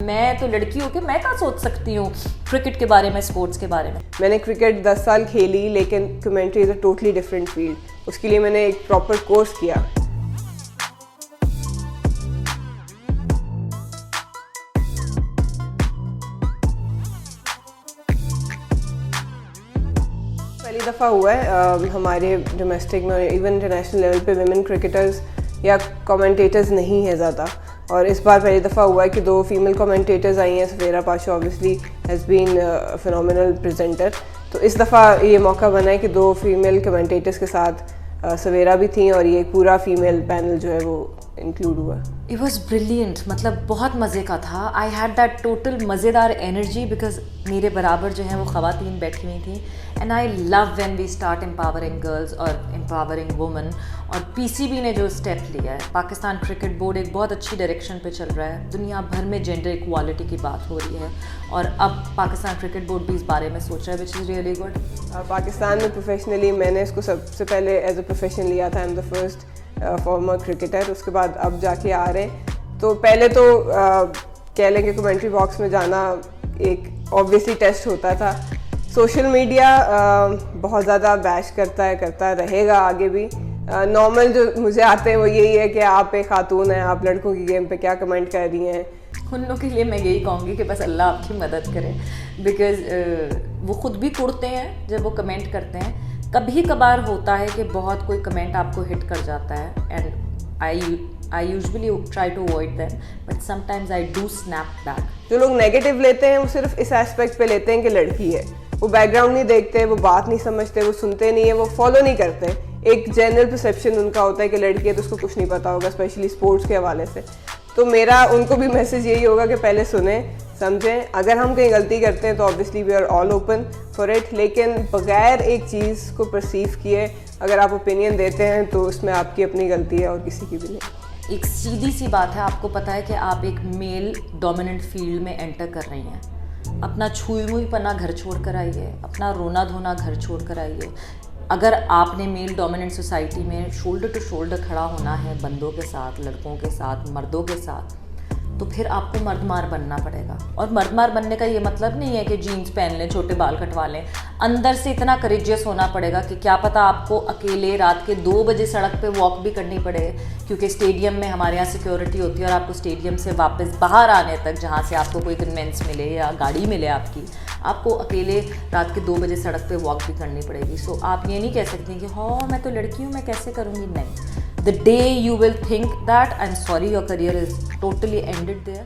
मैं तो लड़की हूँ कि मैं क्या सोच सकती हूँ क्रिकेट के बारे में, स्पोर्ट्स के बारे में। मैंने क्रिकेट 10 साल खेली, लेकिन commentary is a totally different field. उसके लिए मैंने एक प्रॉपर कोर्स किया। पहली दफ़ा हुआ है हमारे डोमेस्टिक में, इवन इंटरनेशनल लेवल पे विमेन क्रिकेटर्स या कमेंटेटर्स नहीं है ज़्यादा। और इस बार पहली दफ़ा हुआ है कि 2 फीमेल कमेंटेटर्स आई हैं। Sawera Pasha obviously has been phenomenal presenter. तो इस दफ़ा ये मौका बना है कि 2 फीमेल कमेंटेटर्स के साथ सवेरा भी थी और ये पूरा फीमेल पैनल जो है वो इंक्लूड हुआ। इट वॉज ब्रिलियंट, मतलब बहुत मज़े का था। आई हैड दैट टोटल मज़ेदार एनर्जी बिकॉज मेरे बराबर जो हैं वो ख़वातीन बैठी हुई थी। And I love when we start empowering girls और एम्पावरिंग वुमेन। और पीसीबी ने जो स्टेप लिया है, पाकिस्तान क्रिकेट बोर्ड एक बहुत अच्छी डायरेक्शन पे चल रहा है। दुनिया भर में जेंडर इक्वालिटी की बात हो रही है और अब पाकिस्तान क्रिकेट बोर्ड भी इस बारे में सोच रहा है, which is really good. Pakistan में प्रोफेशनली मैंने इसको सबसे पहले एज अ प्रोफेशन लिया था। I am the first farmer cricketer. उसके बाद अब जाके आ रहे हैं। तो पहले तो कह लें कि कमेंट्री बॉक्स में जाना एक ऑब्वियसली टेस्ट होता था। सोशल मीडिया बहुत ज़्यादा बैश करता रहेगा आगे भी। नॉर्मल जो मुझे आते हैं वो यही है कि आप एक खातून हैं, आप लड़कों की गेम पे क्या कमेंट कर रही हैं। उन लोगों के लिए मैं यही कहूँगी कि बस अल्लाह आपकी मदद करे, बिकॉज़ वो ख़ुद भी कुड़ते हैं जब वो कमेंट करते हैं। कभी कभार होता है कि बहुत कोई कमेंट आपको हिट कर जाता है and I usually try to avoid them, but sometimes I do snap back. जो लोग नेगेटिव लेते हैं वो सिर्फ इस एस्पेक्ट पे लेते हैं कि लड़की है, वो बैकग्राउंड नहीं देखते, वो बात नहीं समझते, वो सुनते नहीं है, वो फॉलो नहीं करते। एक जनरल परसेप्शन उनका होता है कि लड़की है तो उसको कुछ नहीं पता होगा, स्पेशली स्पोर्ट्स के हवाले से। तो मेरा उनको भी मैसेज यही होगा कि पहले सुने समझें। अगर हम कहीं गलती करते हैं तो obviously we are all open for it, लेकिन बगैर एक चीज़ को परसीव किए अगर आप ओपिनियन देते हैं तो उसमें आपकी अपनी गलती है और किसी की भी नहीं। एक सीधी सी बात है, आपको पता है कि आप एक मेल डोमिनेंट फील्ड में एंटर कर रही हैं। अपना छुई मुई पना घर छोड़ कर आइए, अपना रोना धोना घर छोड़ कर आइए। अगर आपने मेल डोमिनेंट सोसाइटी में शोल्डर टू शोल्डर खड़ा होना है बंदों के साथ, लड़कों के साथ, मर्दों के साथ, तो फिर आपको मर्दमार बनना पड़ेगा। और मर्दमार बनने का ये मतलब नहीं है कि जीन्स पहन लें, छोटे बाल कटवा लें। अंदर से इतना करेजियस होना पड़ेगा कि क्या पता आपको अकेले रात के 2 बजे सड़क पे वॉक भी करनी पड़े, क्योंकि स्टेडियम में हमारे यहाँ सिक्योरिटी होती है और आपको स्टेडियम से वापस बाहर आने तक, जहाँ से आपको कोई कन्वेंस मिले या गाड़ी मिले आपकी, आपको अकेले रात के 2 बजे सड़क पे वॉक भी करनी पड़ेगी। सो आप ये नहीं कह सकती कि हाँ मैं तो लड़की हूँ, मैं कैसे करूँगी। नहीं, the day you will think that, I'm sorry, your career is totally ended there.